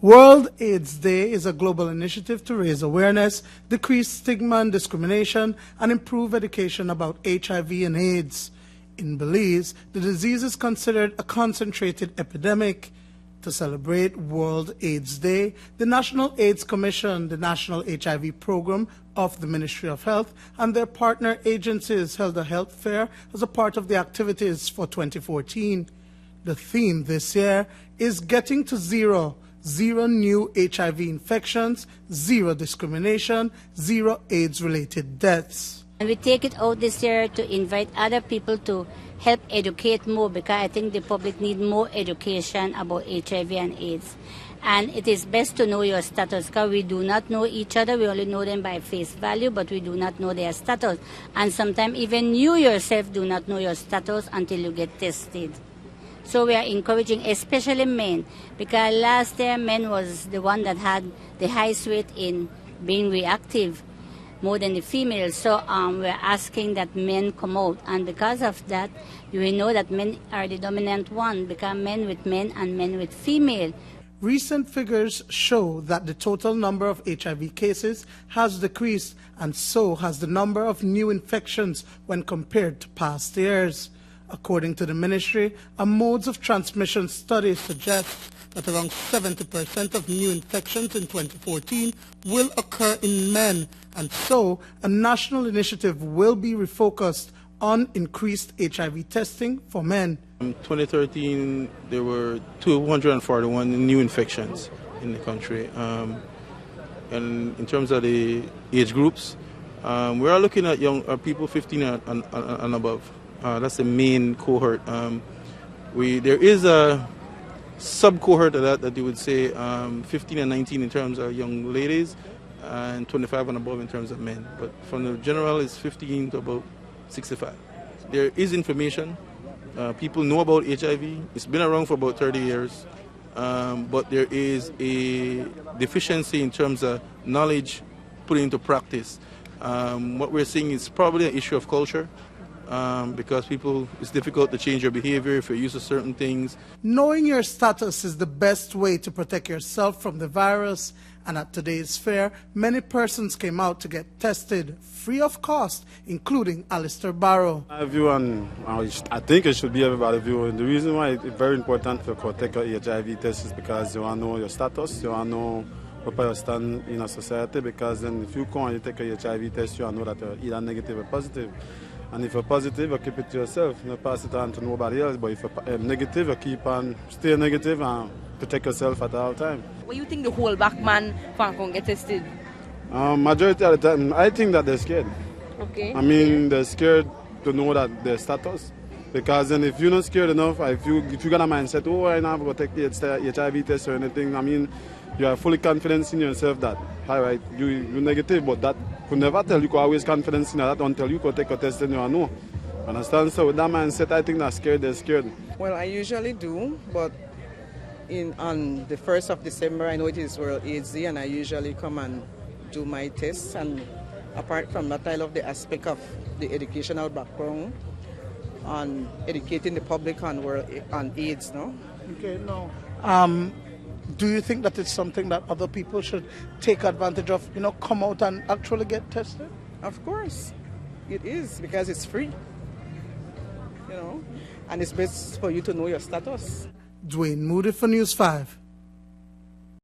World AIDS Day is a global initiative to raise awareness, decrease stigma and discrimination, and improve education about HIV and AIDS. In Belize, the disease is considered a concentrated epidemic. To celebrate World AIDS Day, the National AIDS Commission, the National HIV Program of the Ministry of Health, and their partner agencies held a health fair as a part of the activities for 2014. The theme this year is Getting to Zero. Zero new HIV infections, zero discrimination, zero AIDS-related deaths. And we take it out this year to invite other people to help educate more, because I think the public need more education about HIV and AIDS. And it is best to know your status, because we do not know each other. We only know them by face value, but we do not know their status. And sometimes even you yourself do not know your status until you get tested. So we are encouraging, especially men, because last year men was the one that had the highest rate in being reactive, more than the females. So we're asking that men come out. And because of that, we know that men are the dominant one, because men with men and men with female. Recent figures show that the total number of HIV cases has decreased, and so has the number of new infections when compared to past years. According to the ministry, a modes of transmission study suggests that around 70% of new infections in 2014 will occur in men, and so a national initiative will be refocused on increased HIV testing for men. In 2013, there were 241 new infections in the country. And in terms of the age groups, we are looking at young people 15 and above. That's the main cohort. There is a sub-cohort of that you would say 15 and 19 in terms of young ladies, and 25 and above in terms of men. But from the general, it's 15 to about 65. There is information. People know about HIV. It's been around for about 30 years. But there is a deficiency in terms of knowledge put into practice. What we're seeing is probably an issue of culture. Because it's difficult to change your behavior if you're used to certain things. Knowing your status is the best way to protect yourself from the virus, and at today's fair, many persons came out to get tested free of cost, including Alistair Barrow. Everyone, I think it should be everybody's view. And the reason why it's very important to take a HIV test is because you want to know your status, you want to know where you stand in a society, because then if you come and you take a HIV test, you want to know that you're either negative or positive. And if you're positive, you keep it to yourself, you don't pass it on to nobody else. But if you're negative, you keep on stay negative and protect yourself at all time. What do you think the whole back man can get tested? Majority of the time, I think that they're scared. Okay. I mean, they're scared to know that their status. Because then if you're not scared enough, if you got a mindset, oh, I'm not going to take the HIV test or anything, I mean, you are fully confident in yourself that, all right, you're negative, but that could never tell you, always confidence in that until you could take a test and you know. Understand? So with that mindset, I think they're scared. Well, I usually do, but on the 1st of December, I know it is World AIDS Day, and I usually come and do my tests. And apart from that, I love the aspect of the educational background on educating the public on AIDS, no? Okay, no. Do you think that it's something that other people should take advantage of, come out and actually get tested? Of course. It is, because it's free. And it's best for you to know your status. Dwayne Moody for News 5.